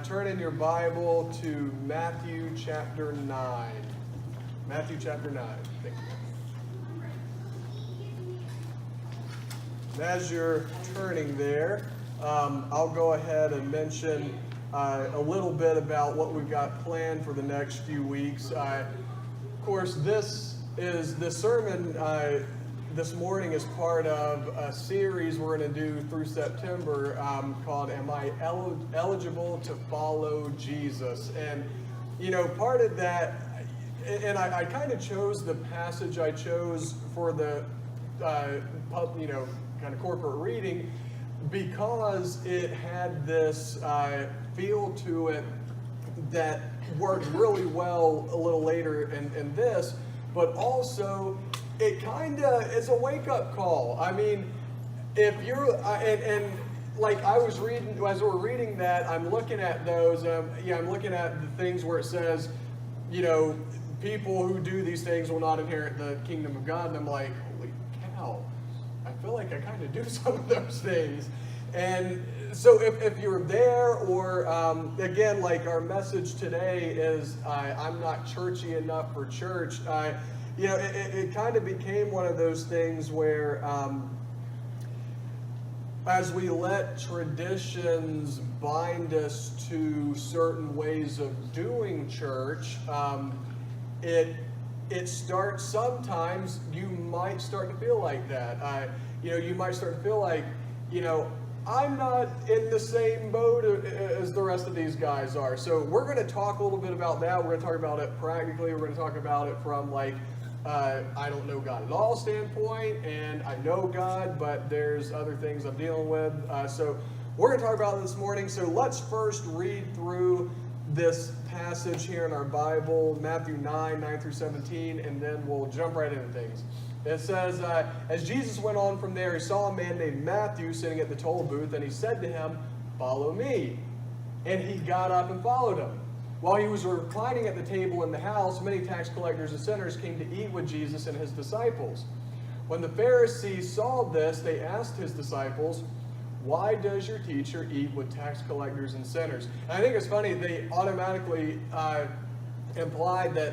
Turn in your Bible to Matthew chapter 9. Matthew chapter 9. Thank you. And as you're turning there, I'll go ahead and mention a little bit about what we've got planned for the next few weeks. Of course, this sermon this morning is part of a series we're going to do through September called Am I Eligible to Follow Jesus? And, you know, part of that, and I kind of chose the passage I chose for the, kind of corporate reading because it had this feel to it that worked really well a little later in this, but also it kind of is a wake-up call. I mean, if you're, and like I was reading, as we're reading that, I'm looking at those, I'm looking at the things where it says, you know, people who do these things will not inherit the kingdom of God, and I'm like, holy cow, I feel like I kind of do some of those things. And so if you're there, or again, like our message today is, I'm not churchy enough for church, it kind of became one of those things where as we let traditions bind us to certain ways of doing church, it starts, sometimes you might start to feel like that. You might start to feel like, I'm not in the same boat as the rest of these guys are. So we're going to talk a little bit about that. We're going to talk about it practically. We're going to talk about it from I don't know God at all standpoint, and I know God, but there's other things I'm dealing with. So we're going to talk about it this morning. So let's first read through this passage here in our Bible, Matthew 9 through 17, and then we'll jump right into things. It says, as Jesus went on from there, he saw a man named Matthew sitting at the toll booth, and he said to him, "Follow me." And he got up and followed him. While he was reclining at the table in the house, many tax collectors and sinners came to eat with Jesus and his disciples. When the Pharisees saw this, they asked his disciples, "Why does your teacher eat with tax collectors and sinners?" And I think it's funny, they automatically implied that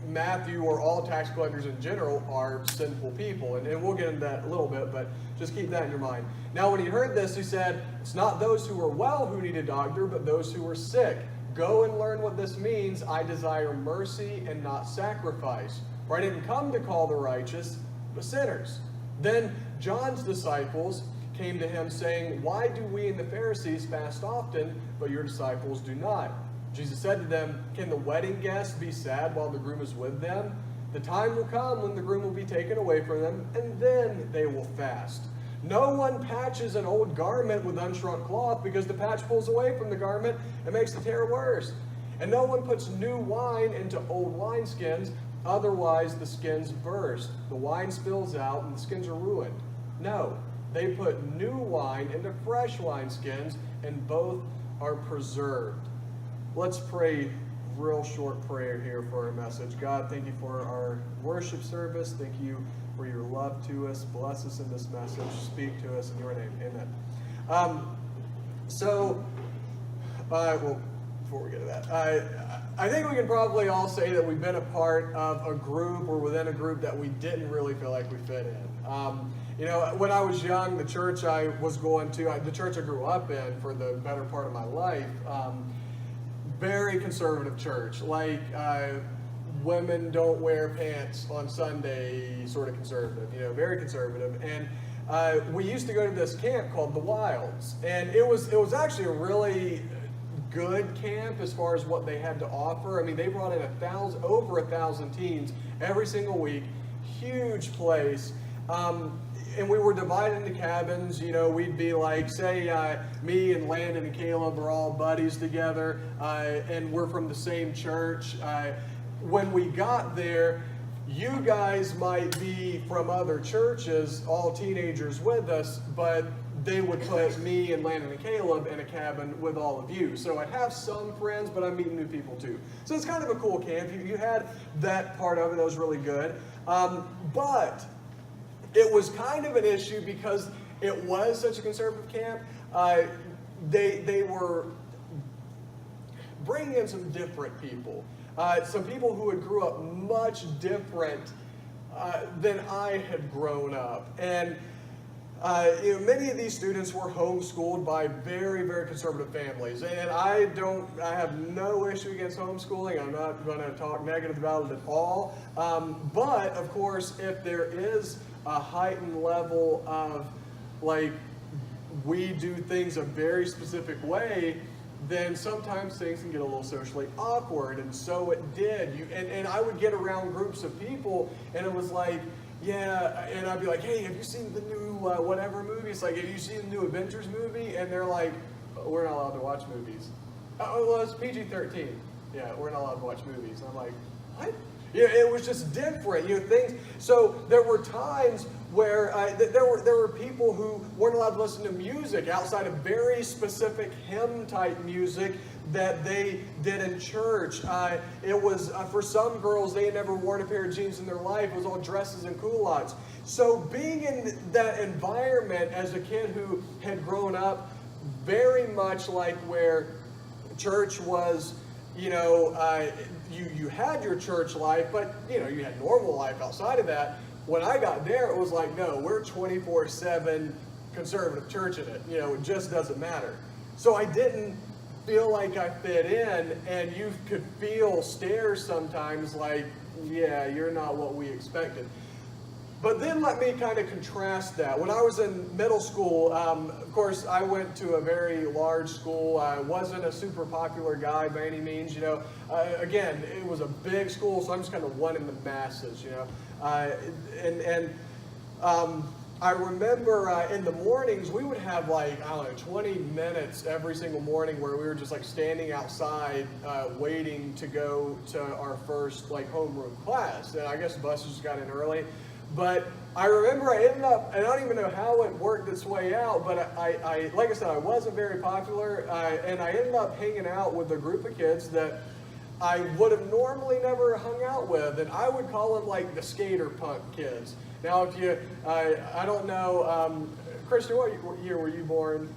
Matthew, or all tax collectors in general, are sinful people. And we'll get into that a little bit, but just keep that in your mind. Now, when he heard this, he said, "It's not those who are well who need a doctor, but those who are sick. Go and learn what this means. I desire mercy and not sacrifice. For I didn't come to call the righteous, but sinners." Then John's disciples came to him saying, "Why do we and the Pharisees fast often, but your disciples do not?" Jesus said to them, "Can the wedding guests be sad while the groom is with them? The time will come when the groom will be taken away from them, and then they will fast. No one patches an old garment with unshrunk cloth, because the patch pulls away from the garment and makes the tear worse. And no one puts new wine into old wineskins, otherwise the skins burst. The wine spills out and the skins are ruined. No, they put new wine into fresh wineskins, and both are preserved." Let's pray real short prayer here for our message. God, thank you for our worship service. Thank you for your love to us. Bless us in this message. Speak to us in your name. Amen. Before we get to that, I think we can probably all say that we've been a part of a group or within a group that we didn't really feel like we fit in. When I was young, the church I was going to, the church I grew up in for the better part of my life, very conservative church, like women don't wear pants on Sunday, sort of conservative, very conservative. And we used to go to this camp called the Wilds, and it was actually a really good camp as far as what they had to offer. I mean, they brought in over 1,000 teens every single week, huge place. And we were divided into cabins. We'd be like, say, me and Landon and Caleb are all buddies together, and we're from the same church. When we got there, you guys might be from other churches, all teenagers with us, but they would put me and Landon and Caleb in a cabin with all of you. So I have some friends, but I'm meeting new people too. So it's kind of a cool camp. You had that part of it that was really good. But it was kind of an issue because it was such a conservative camp. They were bringing in some different people. Some people who had grew up much different than I had grown up. And many of these students were homeschooled by very, very conservative families. And I have no issue against homeschooling. I'm not going to talk negative about it at all. But, of course, if there is a heightened level of, like, we do things a very specific way, then sometimes things can get a little socially awkward, and so it did. And I would get around groups of people, and it was like, yeah, and I'd be like, hey, have you seen the new whatever movie? It's like, have you seen the new Avengers movie? And they're like, we're not allowed to watch movies. Oh, well, it's PG-13. Yeah, we're not allowed to watch movies. And I'm like, what? Yeah, it was just different, things. So there were times where there were people who weren't allowed to listen to music outside of very specific hymn-type music that they did in church. It was, for some girls, they had never worn a pair of jeans in their life. It was all dresses and culottes. So being in that environment as a kid who had grown up very much like where church was, you had your church life, but you had normal life outside of that. When I got there, it was like, no, we're 24/7 conservative church in it. It just doesn't matter. So I didn't feel like I fit in, and you could feel stares sometimes like, yeah, you're not what we expected. But then let me kind of contrast that. When I was in middle school, of course, I went to a very large school. I wasn't a super popular guy by any means, Again, it was a big school, so I'm just kind of one in the masses, I remember in the mornings, we would have 20 minutes every single morning where we were just standing outside waiting to go to our first homeroom class. And I guess buses just got in early. But I remember I ended up, and I don't even know how it worked its way out, but I like I said, I wasn't very popular, and I ended up hanging out with a group of kids that I would have normally never hung out with, and I would call them the skater punk kids. Now, if you, I don't know, Christian, what year were you born?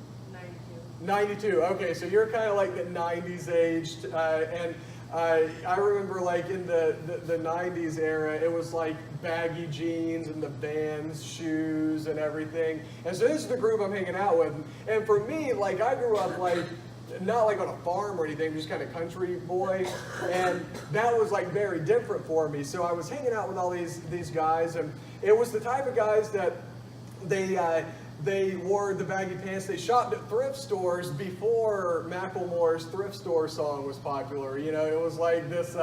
92. Okay, so you're kind of the 90s aged, and I remember in the 90s era, it was baggy jeans and the Vans shoes and everything. And so this is the group I'm hanging out with. And for me, I grew up not on a farm or anything, just kind of country boy. And that was very different for me. So I was hanging out with all these guys, and it was the type of guys that they wore the baggy pants. They shopped at thrift stores before Macklemore's thrift store song was popular. It was this,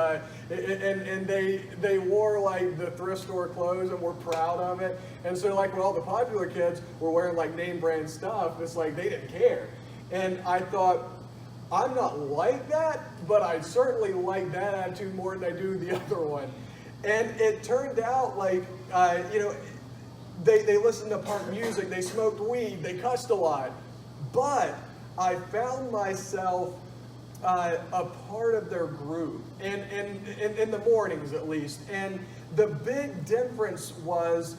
and they wore the thrift store clothes and were proud of it. And so when all the popular kids were wearing name brand stuff, it's they didn't care. And I thought, I'm not like that, but I certainly like that attitude more than I do the other one. And it turned out they listened to punk music, they smoked weed, they cussed a lot. But I found myself a part of their group, and in the mornings at least. And the big difference was,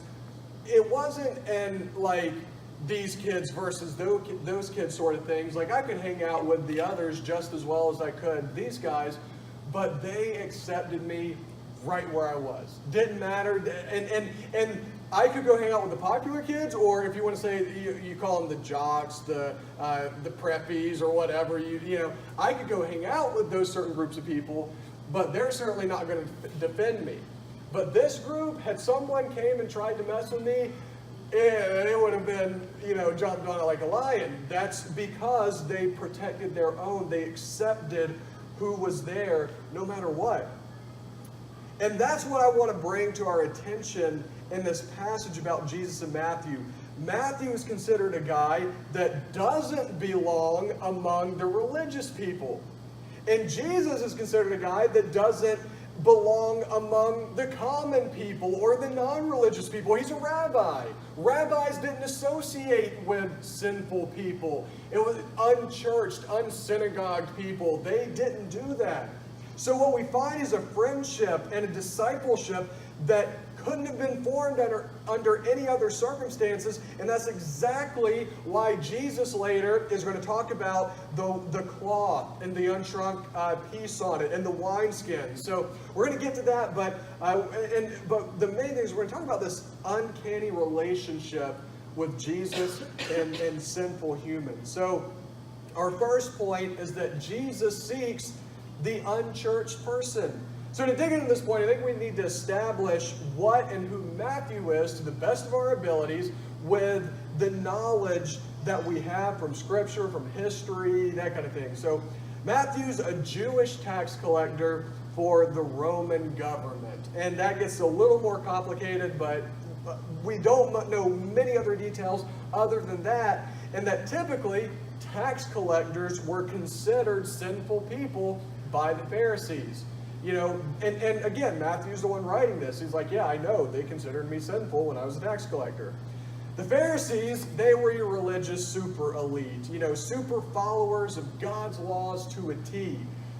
it wasn't these kids versus those kids sort of things. I could hang out with the others just as well as I could these guys, but they accepted me right where I was. Didn't matter, and I could go hang out with the popular kids, or if you want to say you call them the jocks, the preppies, or whatever. I could go hang out with those certain groups of people, but they're certainly not going to defend me. But this group, had someone came and tried to mess with me, it would have been, jumped on it like a lion. That's because they protected their own. They accepted who was there, no matter what. And that's what I want to bring to our attention in this passage about Jesus in Matthew. Matthew is considered a guy that doesn't belong among the religious people. And Jesus is considered a guy that doesn't belong among the common people or the non-religious people. He's a rabbi. Rabbis didn't associate with sinful people. It was unchurched, unsynagogued people. They didn't do that. So what we find is a friendship and a discipleship that couldn't have been formed under any other circumstances, and that's exactly why Jesus later is going to talk about the cloth and the unshrunk piece on it and the wineskin. So we're going to get to that, but the main thing is we're going to talk about this uncanny relationship with Jesus and sinful humans. So our first point is that Jesus seeks the unchurched person. So to dig into this point, I think we need to establish what and who Matthew is to the best of our abilities with the knowledge that we have from Scripture, from history, that kind of thing. So Matthew's a Jewish tax collector for the Roman government. And that gets a little more complicated, but we don't know many other details other than that, and that typically tax collectors were considered sinful people by the Pharisees. You know, and again, Matthew's the one writing this. He's like, yeah, I know, they considered me sinful when I was a tax collector. The Pharisees, they were your religious super elite, you know, super followers of God's laws to a T.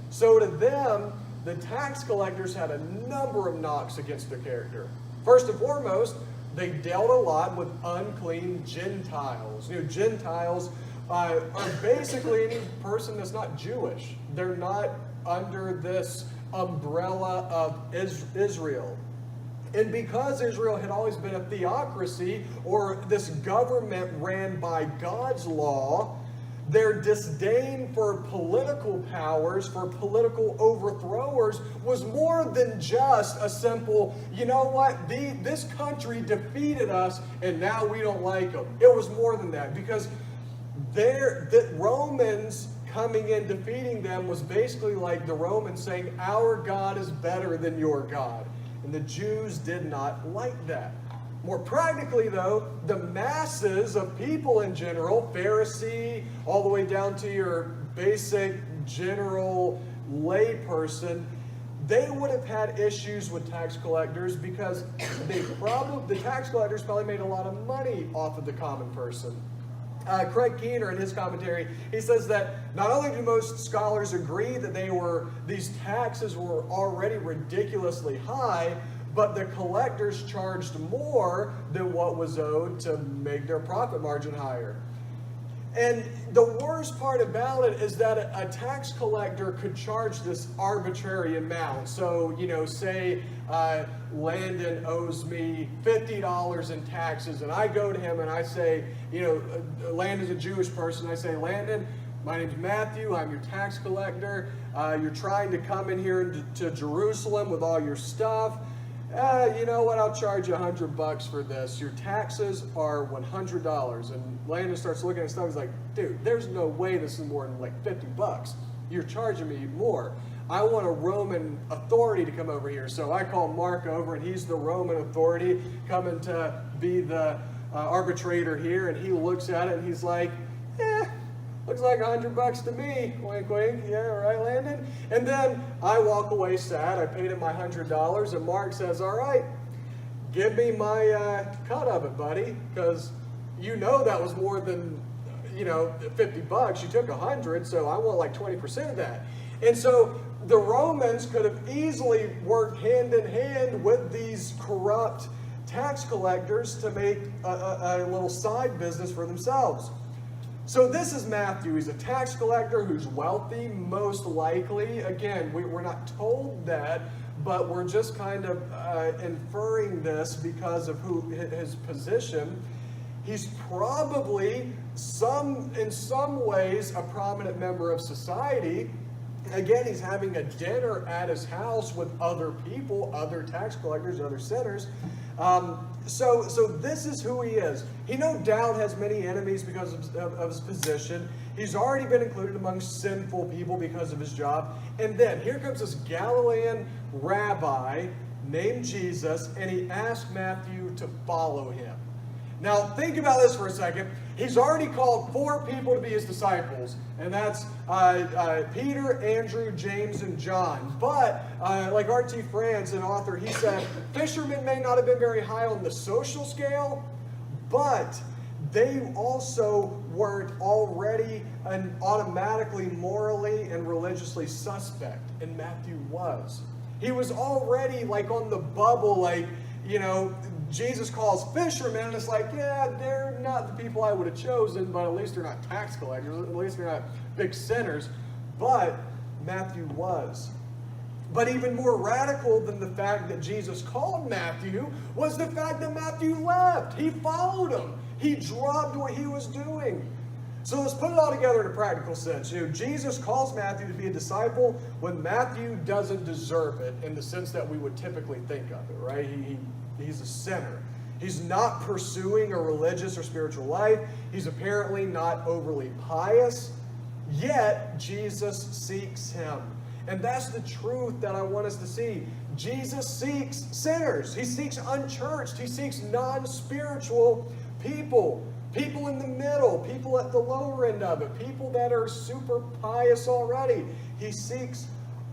So to them, the tax collectors had a number of knocks against their character. First and foremost, they dealt a lot with unclean Gentiles. You know, Gentiles are basically any person that's not Jewish. They're not under this umbrella of Israel. And because Israel had always been a theocracy, or this government ran by God's law, their disdain for political powers, for political overthrowers, was more than just a simple, you know what, this country defeated us and now we don't like them. It was more than that, because the Romans coming in defeating them was basically like the Romans saying, our God is better than your God. And the Jews did not like that. More practically, though, the masses of people in general, Pharisee, all the way down to your basic general layperson, they would have had issues with tax collectors because the tax collectors probably made a lot of money off of the common person. Craig Keener, in his commentary, he says that not only do most scholars agree that these taxes were already ridiculously high, but the collectors charged more than what was owed to make their profit margin higher. And the worst part about it is that a tax collector could charge this arbitrary amount. So, you know, say Landon owes me $50 in taxes, and I go to him and I say, you know, Landon's a Jewish person. I say, Landon, my name's Matthew. I'm your tax collector. You're trying to come in here to Jerusalem with all your stuff. You know what, I'll charge you $100 for this. Your taxes are $100. And Landon starts looking at stuff. He's like, dude, there's no way this is more than like $50. You're charging me more. I want a Roman authority to come over here. So I call Mark over, and he's the Roman authority coming to be the arbitrator here. And he looks at it and he's like, looks like $100 to me. Wink, wink. Yeah, right, Landon? And then I walk away sad. I paid him my $100, and Mark says, all right, give me my cut of it, buddy, because you know that was more than, you know, $50. You took 100, so I want like 20% of that. And so the Romans could have easily worked hand in hand with these corrupt tax collectors to make a little side business for themselves. So this is Matthew. He's a tax collector who's wealthy, most likely. Again, we're not told that, but we're just kind of inferring this because of his position. He's probably in some ways a prominent member of society. Again, he's having a dinner at his house with other people, other tax collectors, other sinners. So this is who he is. He no doubt has many enemies because of his position. He's already been included among sinful people because of his job. And then here comes this Galilean rabbi named Jesus, and he asks Matthew to follow him. Now, think about this for a second. He's already called 4 people to be his disciples, and that's Peter, Andrew, James, and John. But, like R.T. France, an author, he said, fishermen may not have been very high on the social scale, but they also weren't already and automatically morally and religiously suspect, and Matthew was. He was already like on the bubble, like, Jesus calls fishermen, and it's like, yeah, they're not the people I would have chosen, but at least they're not tax collectors, at least they're not big sinners. But Matthew was. But even more radical than the fact that Jesus called Matthew was the fact that Matthew left. He followed him. He dropped what he was doing. So let's put it all together in a practical sense. Jesus calls Matthew to be a disciple when Matthew doesn't deserve it in the sense that we would typically think of it, right? He's a sinner. He's not pursuing a religious or spiritual life. He's apparently not overly pious. Yet, Jesus seeks him. And that's the truth that I want us to see. Jesus seeks sinners. He seeks unchurched. He seeks non-spiritual people. People in the middle. People at the lower end of it. People that are super pious already. He seeks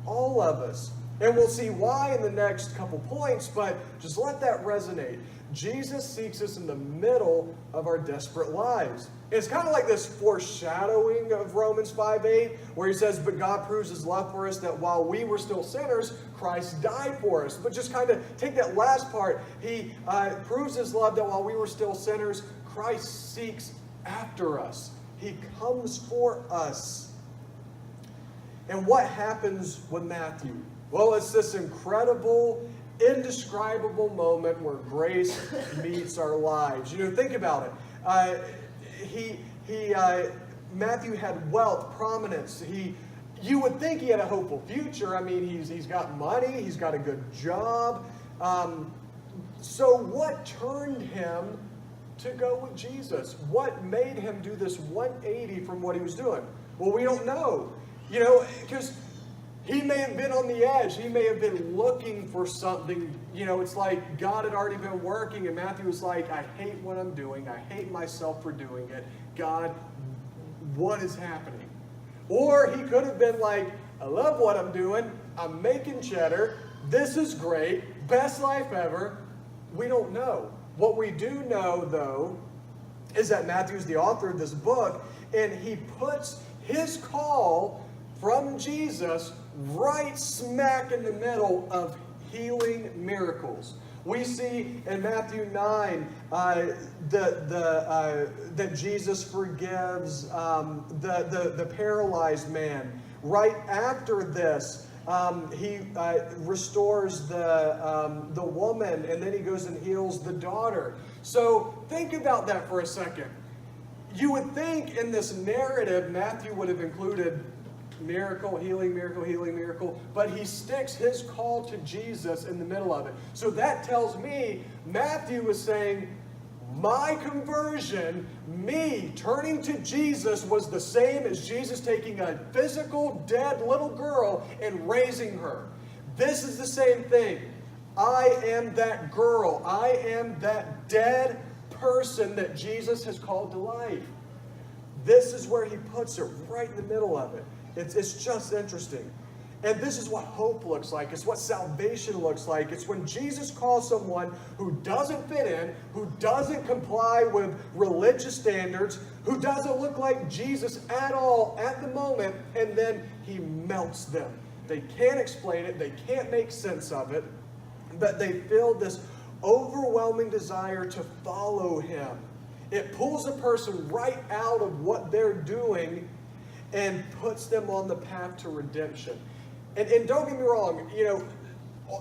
all of us. And we'll see why in the next couple points, but just let that resonate. Jesus seeks us in the middle of our desperate lives. It's kind of like this foreshadowing of Romans 5:8, where he says, but God proves his love for us that while we were still sinners, Christ died for us. But just kind of take that last part. He proves his love that while we were still sinners, Christ seeks after us. He comes for us. And what happens with Matthew? Well, it's this incredible, indescribable moment where grace meets our lives. Think about it. Matthew had wealth, prominence. You would think he had a hopeful future. I mean, he's got money. He's got a good job. So what turned him to go with Jesus? What made him do this 180 from what he was doing? Well, we don't know. Because he may have been on the edge. He may have been looking for something. It's like God had already been working, and Matthew was like, I hate what I'm doing. I hate myself for doing it. God, what is happening? Or he could have been like, I love what I'm doing. I'm making cheddar. This is great. Best life ever. We don't know. What we do know, though, is that Matthew's the author of this book, and he puts his call from Jesus right smack in the middle of healing miracles. We see in Matthew 9 that Jesus forgives the paralyzed man. Right after this, he restores the woman, and then he goes and heals the daughter. So think about that for a second. You would think in this narrative, Matthew would have included miracle, healing, miracle, but he sticks his call to Jesus in the middle of it. So that tells me Matthew is saying, my conversion, me turning to Jesus, was the same as Jesus taking a physical dead little girl and raising her. This is the same thing. I am that girl. I am that dead person that Jesus has called to life. This is where he puts her, right in the middle of it. It's just interesting. And this is what hope looks like. It's what salvation looks like. It's when Jesus calls someone who doesn't fit in, who doesn't comply with religious standards, who doesn't look like Jesus at all at the moment, and then he melts them. They can't explain it. They can't make sense of it. But they feel this overwhelming desire to follow him. It pulls a person right out of what they're doing and puts them on the path to redemption. And don't get me wrong,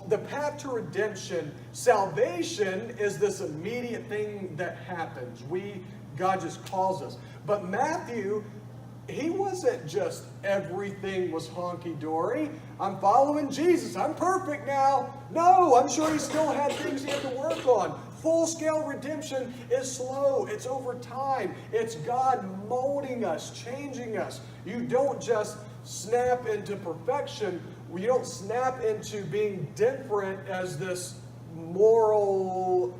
the path to redemption, salvation is this immediate thing that happens. God just calls us. But Matthew, he wasn't just everything was honky-dory. I'm following Jesus. I'm perfect now. No, I'm sure he still had things he had to work on. Full-scale redemption is slow. It's over time. It's God molding us, changing us. You don't just snap into perfection. You don't snap into being different as this moral,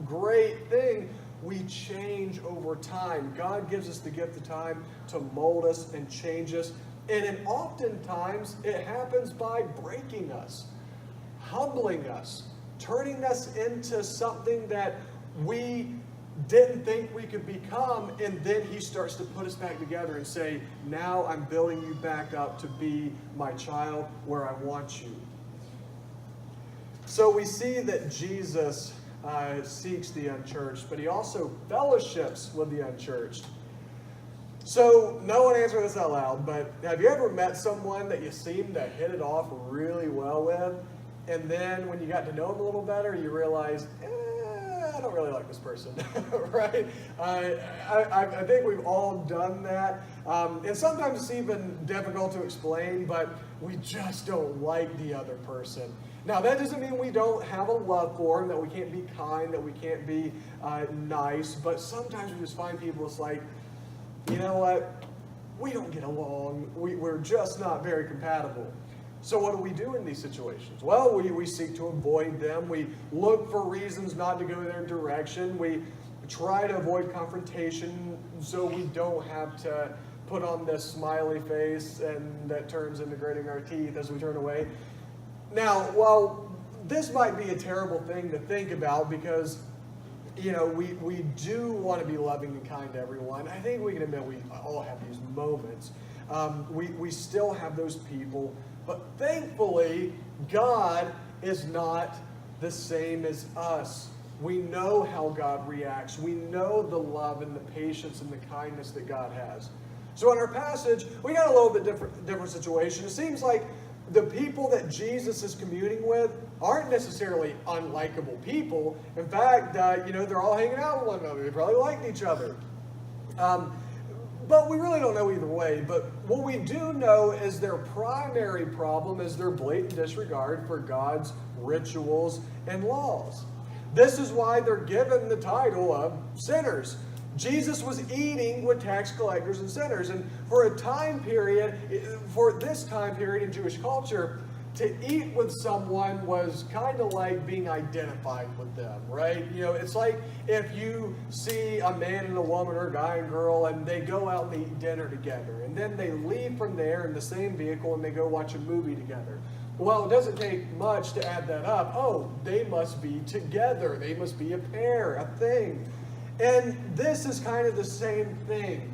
great thing. We change over time. God gives us the gift of time to mold us and change us. And oftentimes, it happens by breaking us, humbling us, turning us into something that we didn't think we could become, and then he starts to put us back together and say, now I'm building you back up to be my child where I want you. So we see that Jesus seeks the unchurched, but he also fellowships with the unchurched. So no one answer this out loud, but have you ever met someone that you seemed to hit it off really well with, and then when you got to know them a little better, you realized, I don't really like this person, right? I think we've all done that. And sometimes it's even difficult to explain, but we just don't like the other person. Now, that doesn't mean we don't have a love for them, that we can't be kind, that we can't be nice, but sometimes we just find people, it's like, you know what? We don't get along. We're just not very compatible. So what do we do in these situations? Well, we seek to avoid them. We look for reasons not to go their direction. We try to avoid confrontation so we don't have to put on this smiley face and that turns into gritting our teeth as we turn away. Now, while this might be a terrible thing to think about because, you know, we do want to be loving and kind to everyone, I think we can admit we all have these moments. We still have those people. But thankfully, God is not the same as us. We know how God reacts. We know the love and the patience and the kindness that God has. So in our passage, we got a little bit different situation. It seems like the people that Jesus is communing with aren't necessarily unlikable people. In fact, they're all hanging out with one another. They probably liked each other. But we really don't know either way. But what we do know is their primary problem is their blatant disregard for God's rituals and laws. This is why they're given the title of sinners. Jesus was eating with tax collectors and sinners. And for this time period in Jewish culture, to eat with someone was kind of like being identified with them, right? You know, it's like if you see a man and a woman or a guy and girl and they go out and eat dinner together. And then they leave from there in the same vehicle and they go watch a movie together. Well, it doesn't take much to add that up. Oh, they must be together. They must be a pair, a thing. And this is kind of the same thing.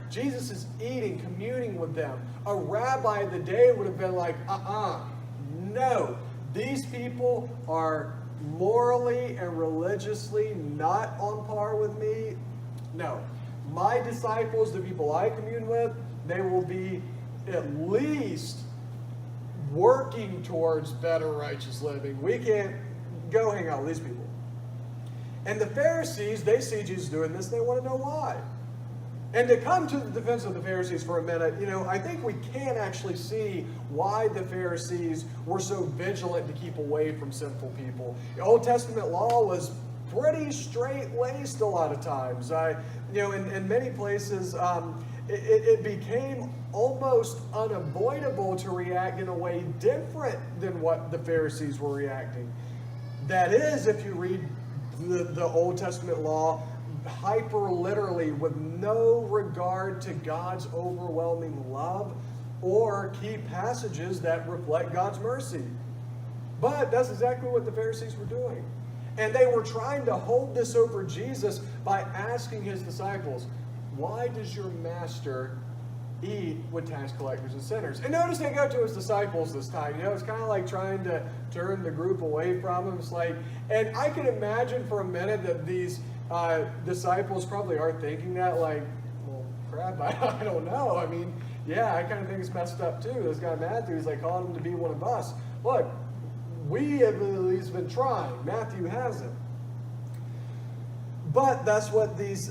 Jesus is eating, communing with them. A rabbi of the day would have been like, no. These people are morally and religiously not on par with me. No. My disciples, the people I commune with, they will be at least working towards better righteous living. We can't go hang out with these people. And the Pharisees, they see Jesus doing this, they want to know why. And to come to the defense of the Pharisees for a minute, I think we can actually see why the Pharisees were so vigilant to keep away from sinful people. The Old Testament law was pretty straight-laced a lot of times. In many places, it became almost unavoidable to react in a way different than what the Pharisees were reacting. That is, if you read the Old Testament law hyper literally with no regard to God's overwhelming love or key passages that reflect God's mercy. But that's exactly what the Pharisees were doing. And they were trying to hold this over Jesus by asking his disciples, why does your master eat with tax collectors and sinners? And notice they go to his disciples this time. It's kind of like trying to turn the group away from him. It's like, and I can imagine for a minute that these disciples probably are thinking that, like, well, crap, I don't know. I mean, yeah, I kind of think it's messed up too. This guy Matthew is like calling him to be one of us. Look, we have at least been trying. Matthew hasn't. But that's what these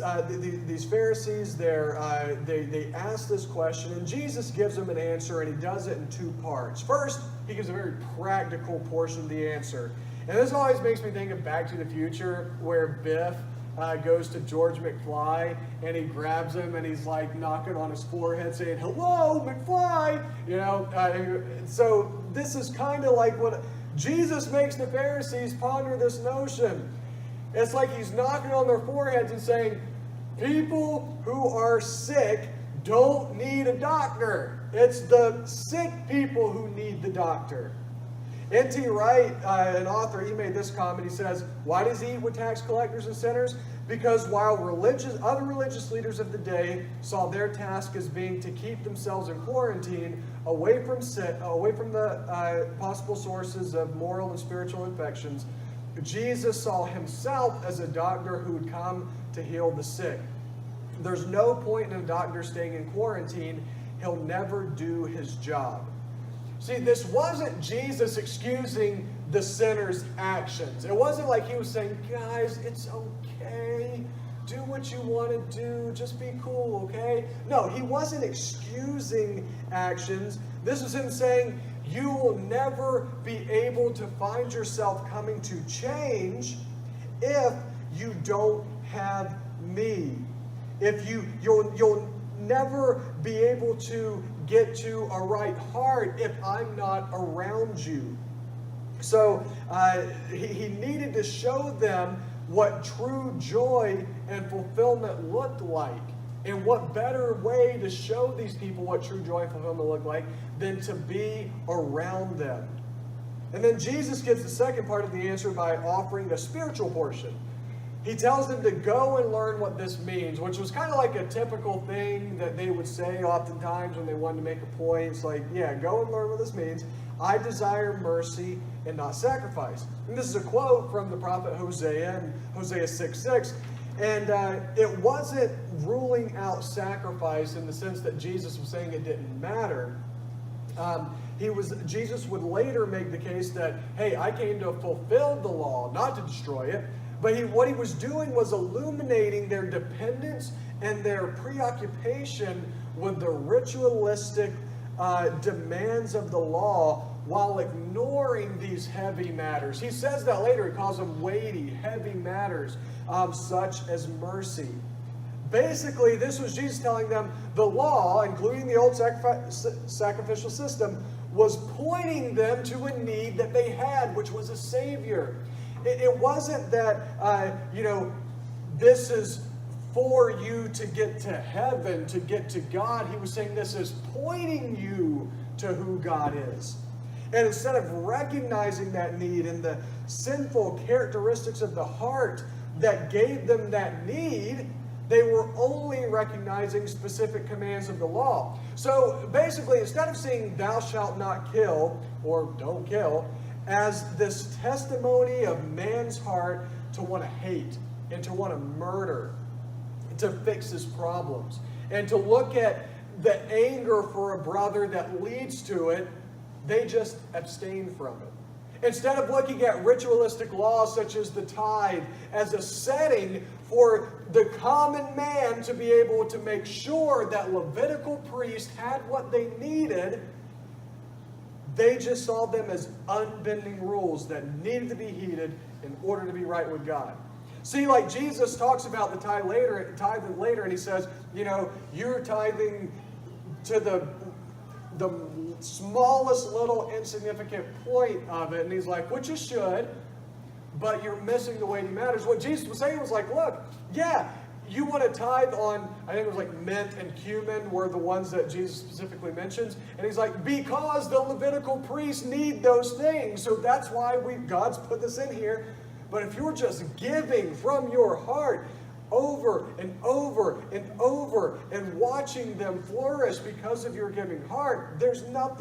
Pharisees they ask this question, and Jesus gives them an answer, and he does it in two parts. First, he gives a very practical portion of the answer, and this always makes me think of Back to the Future, where Biff goes to George McFly, and he grabs him, and he's like knocking on his forehead, saying, "Hello, McFly!" So this is kind of like what Jesus makes the Pharisees ponder this notion. It's like he's knocking on their foreheads and saying, people who are sick don't need a doctor. It's the sick people who need the doctor. N.T. Wright, an author, he made this comment. He says, why does he eat with tax collectors and sinners? Because while other religious leaders of the day saw their task as being to keep themselves in quarantine, away from the possible sources of moral and spiritual infections, Jesus saw himself as a doctor who would come to heal the sick. There's no point in a doctor staying in quarantine. He'll never do his job. See, this wasn't Jesus excusing the sinner's actions. It wasn't like he was saying, guys, it's okay. Do what you want to do. Just be cool, okay? No, he wasn't excusing actions. This was him saying, you will never be able to find yourself coming to change if you don't have me. If you'll never be able to get to a right heart if I'm not around you. So he needed to show them what true joy and fulfillment looked like. And what better way to show these people what true joy and fulfillment look like than to be around them. And then Jesus gives the second part of the answer by offering the spiritual portion. He tells them to go and learn what this means, which was kind of like a typical thing that they would say oftentimes when they wanted to make a point. It's like, yeah, go and learn what this means. I desire mercy and not sacrifice. And this is a quote from the prophet Hosea in Hosea 6:6. And it wasn't ruling out sacrifice in the sense that Jesus was saying it didn't matter. Jesus would later make the case that, hey, I came to fulfill the law, not to destroy it. But what he was doing was illuminating their dependence and their preoccupation with the ritualistic demands of the law while ignoring these heavy matters. He says that later. He calls them weighty, heavy matters, such as mercy. Basically, this was Jesus telling them the law, including the old sacrificial system, was pointing them to a need that they had, which was a Savior. It wasn't that, this is for you to get to heaven, to get to God. He was saying this is pointing you to who God is. And instead of recognizing that need and the sinful characteristics of the heart that gave them that need, they were only recognizing specific commands of the law. So basically, instead of seeing thou shalt not kill, or don't kill, as this testimony of man's heart to want to hate and to want to murder, to fix his problems, and to look at the anger for a brother that leads to it, they just abstain from it. Instead of looking at ritualistic laws such as the tithe as a setting for the common man to be able to make sure that Levitical priests had what they needed, they just saw them as unbending rules that needed to be heeded in order to be right with God. See, like Jesus talks about the tithe later, and he says, you're tithing to the smallest little insignificant point of it. And he's like, which you should, but you're missing the weighty matters. What Jesus was saying was like, look, yeah, you want to tithe on, I think it was like mint and cumin were the ones that Jesus specifically mentions. And he's like, because the Levitical priests need those things. So that's why God's put this in here. But if you're just giving from your heart over and over and over and watching them flourish because of your giving heart, there's no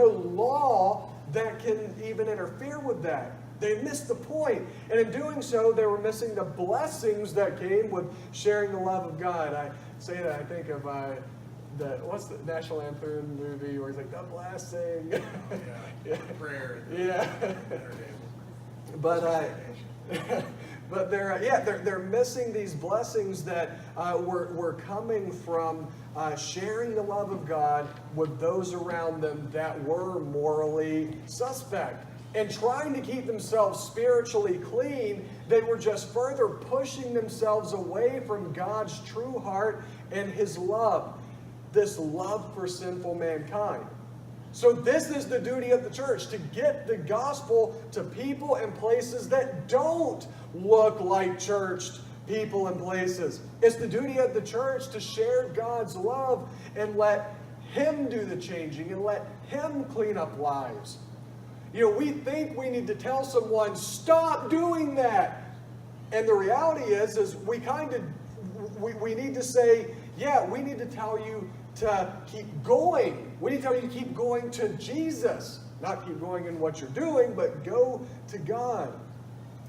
law that can even interfere with that. They missed the point. And in doing so, they were missing the blessings that came with sharing the love of God. I say that, I think of what's the National Anthem movie where he's like, the blessing. Yeah. Prayer. Yeah. But they're missing these blessings that were coming from sharing the love of God with those around them that were morally suspect. And trying to keep themselves spiritually clean, they were just further pushing themselves away from God's true heart and His love, this love for sinful mankind. So this is the duty of the church, to get the gospel to people and places that don't look like churched people and places. It's the duty of the church to share God's love and let Him do the changing and let Him clean up lives. We think we need to tell someone, stop doing that. And the reality is we need to say, yeah, we need to tell you to keep going. We need to tell you to keep going to Jesus. Not keep going in what you're doing, but go to God.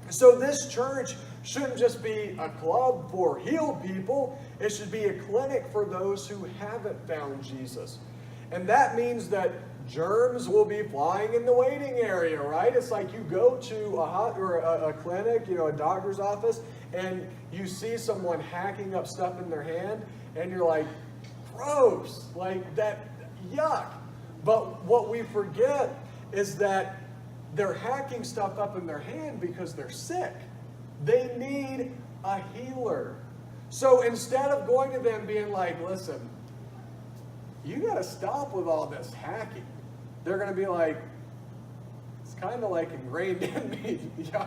So this church shouldn't just be a club for healed people. It should be a clinic for those who haven't found Jesus. And that means that germs will be flying in the waiting area, right? It's like you go to a clinic, a doctor's office, and you see someone hacking up stuff in their hand, and you're like, gross, like that, yuck. But what we forget is that they're hacking stuff up in their hand because they're sick. They need a healer. So instead of going to them being like, listen, you got to stop with all this hacking, they're going to be like, it's kind of like ingrained in me. I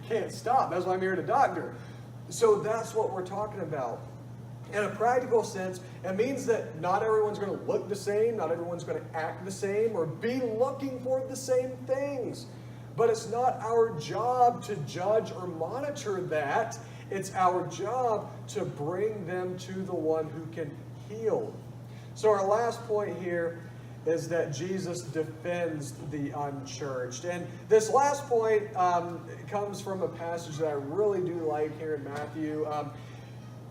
can't stop. That's why I'm here to doctor. So that's what we're talking about. In a practical sense, it means that not everyone's going to look the same, not everyone's going to act the same, or be looking for the same things. But it's not our job to judge or monitor that. It's our job to bring them to the one who can heal. So our last point here is that Jesus defends the unchurched. And this last point comes from a passage that I really do like here in Matthew.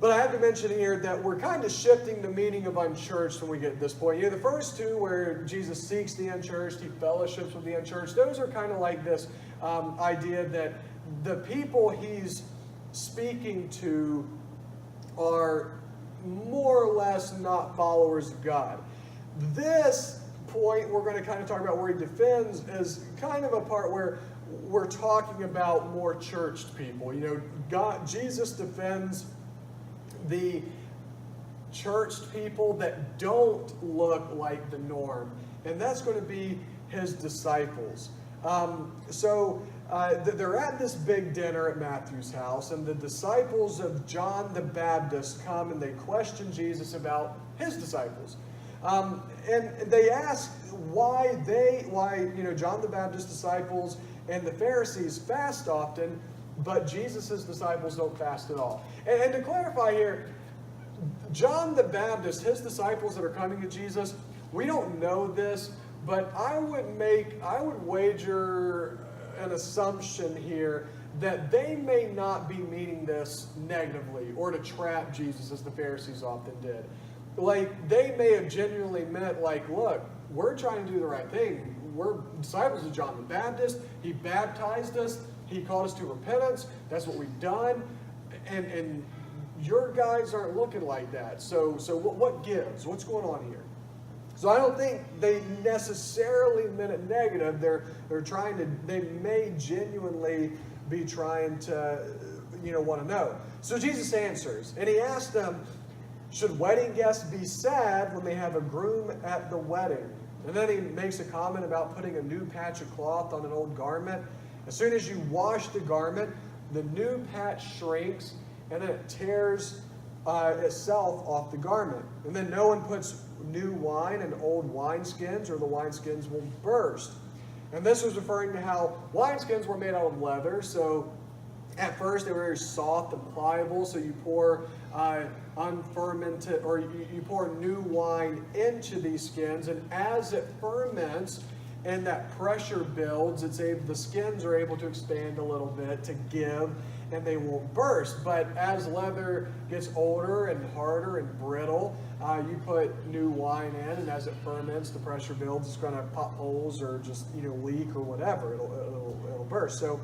But I have to mention here that we're kind of shifting the meaning of unchurched when we get to this point. The first two where Jesus seeks the unchurched, he fellowships with the unchurched, those are kind of like this idea that the people he's speaking to are more or less not followers of God. This point we're going to kind of talk about where he defends is kind of a part where we're talking about more churched people. Jesus defends the churched people that don't look like the norm, and that's going to be his disciples. They're at this big dinner at Matthew's house, and the disciples of John the Baptist come and they question Jesus about his disciples. And they ask why John the Baptist's disciples and the Pharisees fast often, but Jesus' disciples don't fast at all. And to clarify here, John the Baptist, his disciples that are coming to Jesus, we don't know this, but I would wager an assumption here that they may not be meaning this negatively or to trap Jesus as the Pharisees often did. Like, they may have genuinely meant, like, look, we're trying to do the right thing. We're disciples of John the Baptist. He baptized us. He called us to repentance. That's what we've done. And your guys aren't looking like that. So what gives? What's going on here? So I don't think they necessarily meant it negative. They may genuinely be trying to, want to know. So Jesus answers, and he asked them, should wedding guests be sad when they have a groom at the wedding? And then he makes a comment about putting a new patch of cloth on an old garment. As soon as you wash the garment, the new patch shrinks, and then it tears itself off the garment. And then no one puts new wine in old wineskins, or the wineskins will burst. And this was referring to how wineskins were made out of leather, so at first they were very soft and pliable, so you pour unfermented, or you pour new wine into these skins, and as it ferments and that pressure builds, the skins are able to expand a little bit to give, and they won't burst. But as leather gets older and harder and brittle, you put new wine in, and as it ferments, the pressure builds. It's going to pop holes or just leak or whatever. It'll burst. So,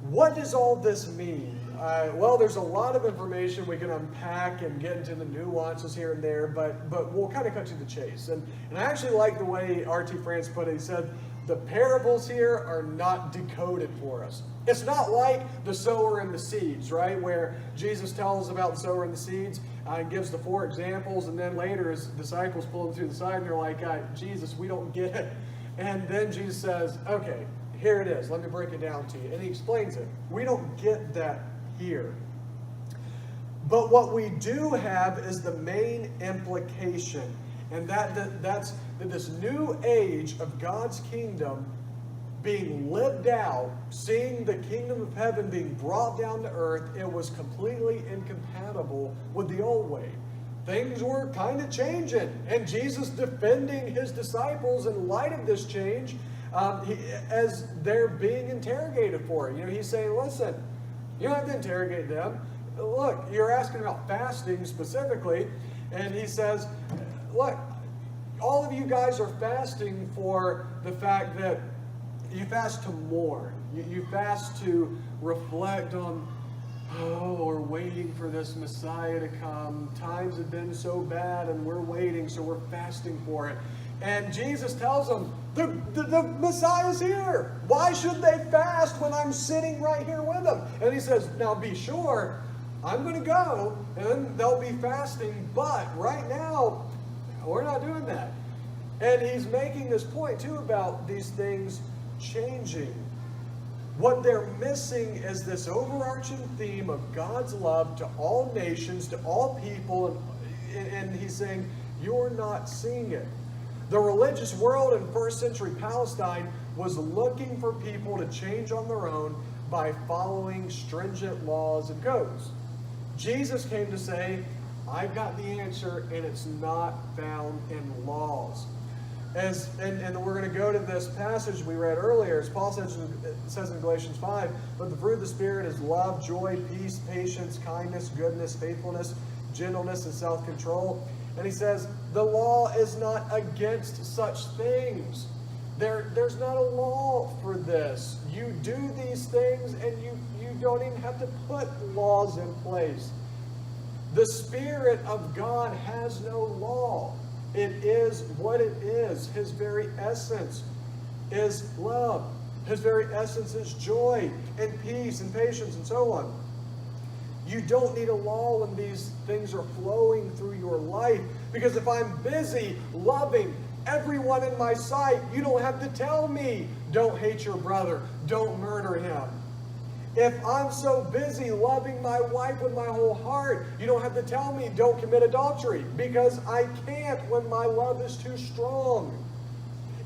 what does all this mean? Well, there's a lot of information we can unpack and get into the nuances here and there, but we'll kind of cut to the chase. And I actually like the way R.T. France put it. He said, the parables here are not decoded for us. It's not like the sower and the seeds, right? Where Jesus tells about the sower and the seeds and gives the 4 examples, and then later his disciples pull him through the side and they're like, Jesus, we don't get it. And then Jesus says, okay, here it is. Let me break it down to you. And he explains it. We don't get that here. But what we do have is the main implication, and that's that this new age of God's kingdom being lived out, seeing the kingdom of heaven being brought down to earth, it was completely incompatible with the old way. Things were kind of changing, and Jesus defending his disciples in light of this change as they're being interrogated for it. He's saying, listen, you don't have to interrogate them. Look, you're asking about fasting specifically, and he says, look, all of you guys are fasting for the fact that you fast to mourn. You fast to reflect on, we're waiting for this Messiah to come. Times have been so bad and we're waiting, so we're fasting for it. And Jesus tells them, the Messiah's here. Why should they fast when I'm sitting right here with them? And he says, now be sure, I'm going to go and they'll be fasting, but right now, we're not doing that. And he's making this point too about these things changing. What they're missing is this overarching theme of God's love to all nations, to all people, and he's saying, you're not seeing it. The religious world in first century Palestine was looking for people to change on their own by following stringent laws and codes. Jesus came to say, I've got the answer, and it's not found in laws. And we're going to go to this passage we read earlier. As Paul says in Galatians 5, but the fruit of the Spirit is love, joy, peace, patience, kindness, goodness, faithfulness, gentleness, and self-control. And he says, the law is not against such things. There's not a law for this. You do these things, and you don't even have to put laws in place. The Spirit of God has no law. It is what it is. His very essence is love. His very essence is joy and peace and patience and so on. You don't need a law when these things are flowing through your life, because if I'm busy loving everyone in my sight, you don't have to tell me, don't hate your brother, don't murder him. If I'm so busy loving my wife with my whole heart, you don't have to tell me, don't commit adultery, because I can't when my love is too strong.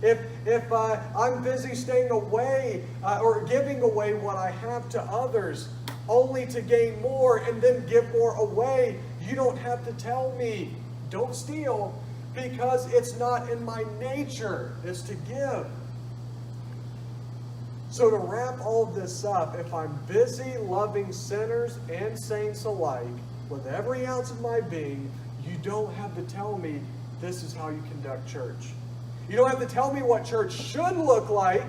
If I'm busy staying away or giving away what I have to others only to gain more and then give more away, you don't have to tell me, don't steal, because it's not in my nature. It's to give. So to wrap all of this up, if I'm busy loving sinners and saints alike with every ounce of my being, you don't have to tell me this is how you conduct church. You don't have to tell me what church should look like,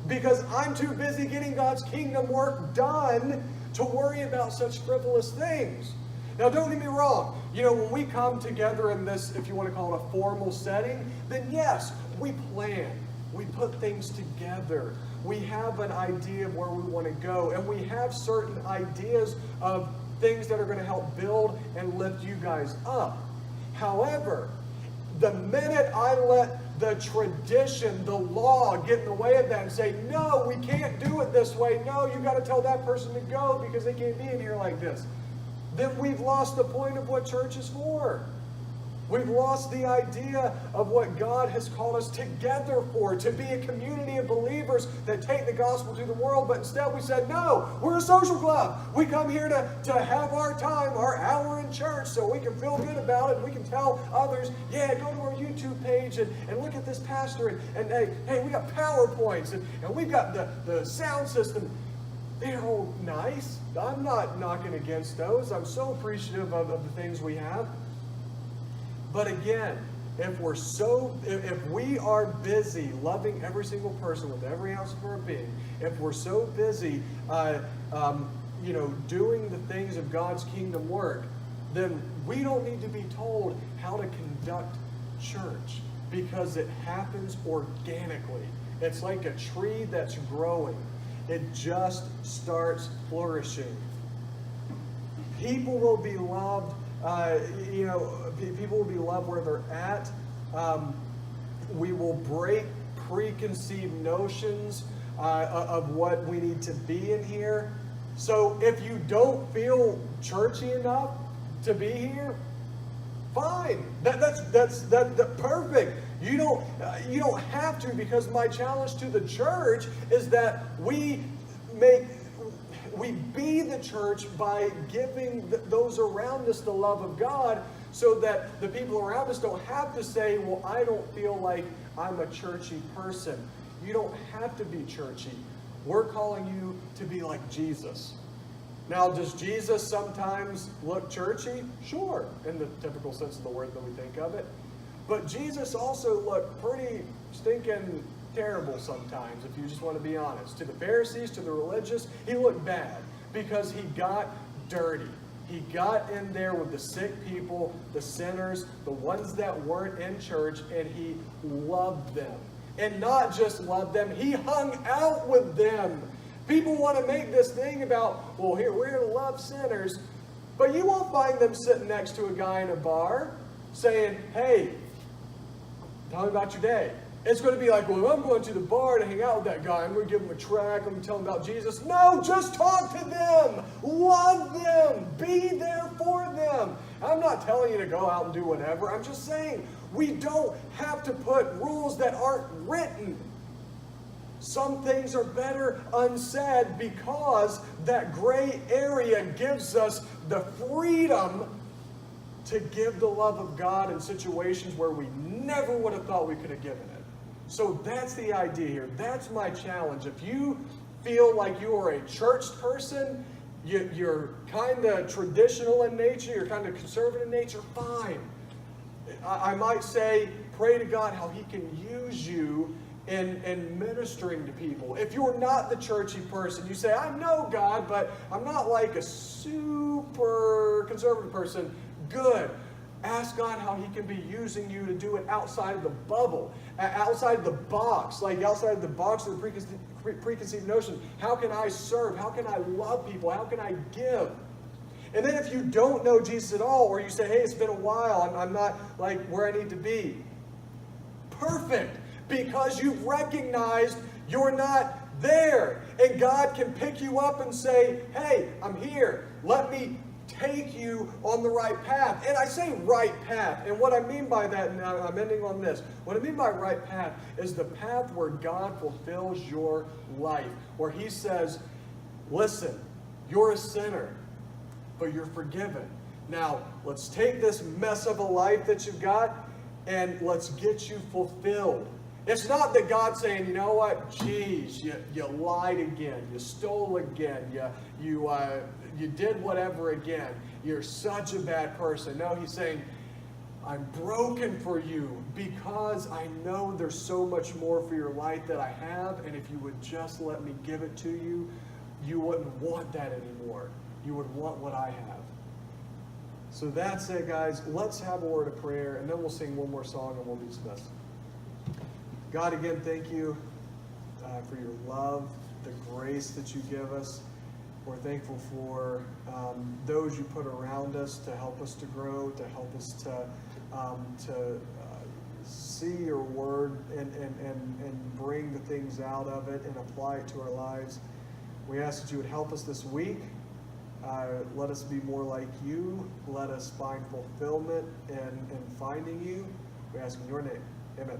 because I'm too busy getting God's kingdom work done to worry about such frivolous things. Now, don't get me wrong. When we come together in this, if you want to call it a formal setting, then yes, we plan. We put things together. We have an idea of where we want to go, and we have certain ideas of things that are going to help build and lift you guys up. However, the minute I let the tradition, the law, get in the way of that and say, no, we can't do it this way. No, you got to tell that person to go because they can't be in here like this. Then we've lost the point of what church is for. We've lost the idea of what God has called us together for, to be a community of believers that take the gospel to the world. But instead we said, no, we're a social club. We come here to have our time, our hour in church, so we can feel good about it. And we can tell others, yeah, go to our YouTube page and look at this pastor. And hey, we got PowerPoints and we've got the sound system. They're all nice. I'm not knocking against those. I'm so appreciative of the things we have. But again, if we are busy loving every single person with every ounce of our being, if we're so busy, doing the things of God's kingdom work, then we don't need to be told how to conduct church, because it happens organically. It's like a tree that's growing. It just starts flourishing. People will be loved. People will be loved where they're at. We will break preconceived notions of what we need to be in here. So if you don't feel churchy enough to be here, Fine. That's perfect. You don't have to, because my challenge to the church is that we be the church by giving those around us the love of God, so that the people around us don't have to say, well, I don't feel like I'm a churchy person. You don't have to be churchy. We're calling you to be like Jesus. Now, does Jesus sometimes look churchy? Sure, in the typical sense of the word that we think of it. But Jesus also looked pretty stinking terrible sometimes, if you just want to be honest. To the Pharisees, to the religious, he looked bad because he got dirty. He got in there with the sick people, the sinners, the ones that weren't in church, and he loved them. And not just loved them, he hung out with them. People want to make this thing about, well, here, we're going to love sinners, but you won't find them sitting next to a guy in a bar saying, hey, tell me about your day. It's going to be like, well, I'm going to the bar to hang out with that guy. I'm going to give him a track. I'm going to tell him about Jesus. No, just talk to them. Love them. Be there for them. I'm not telling you to go out and do whatever. I'm just saying we don't have to put rules that aren't written. Some things are better unsaid, because that gray area gives us the freedom to give the love of God in situations where we never would have thought we could have given it. So that's the idea here. That's my challenge. If you feel like you are a churched person, you're kind of traditional in nature, you're kind of conservative in nature, fine. I might say, pray to God how he can use you in ministering to people. If you're not the churchy person, you say, I know God, but I'm not like a super conservative person. Good. Ask God how he can be using you to do it outside of the bubble, outside of the box, like outside of the box of the preconceived notion. How can I serve? How can I love people? How can I give? And then if you don't know Jesus at all, or you say, hey, it's been a while, I'm not like where I need to be. Perfect. Because you've recognized you're not there. And God can pick you up and say, hey, I'm here. Let me take you on the right path. And I say right path. And what I mean by that, and I'm ending on this, what I mean by right path is the path where God fulfills your life. Where he says, listen, you're a sinner, but you're forgiven. Now, let's take this mess of a life that you've got and let's get you fulfilled. It's not that God's saying, you know what, geez, you lied again, you stole again, you did whatever again, you're such a bad person. No, he's saying, I'm broken for you because I know there's so much more for your life that I have, and if you would just let me give it to you, you wouldn't want that anymore. You would want what I have. So that's it, guys. Let's have a word of prayer, and then we'll sing one more song and we'll be dismissed. God, again, thank you for your love, the grace that you give us. We're thankful for those you put around us to help us to grow, to help us to see your word and bring the things out of it and apply it to our lives. We ask that you would help us this week. Let us be more like you. Let us find fulfillment in finding you. We ask in your name. Amen.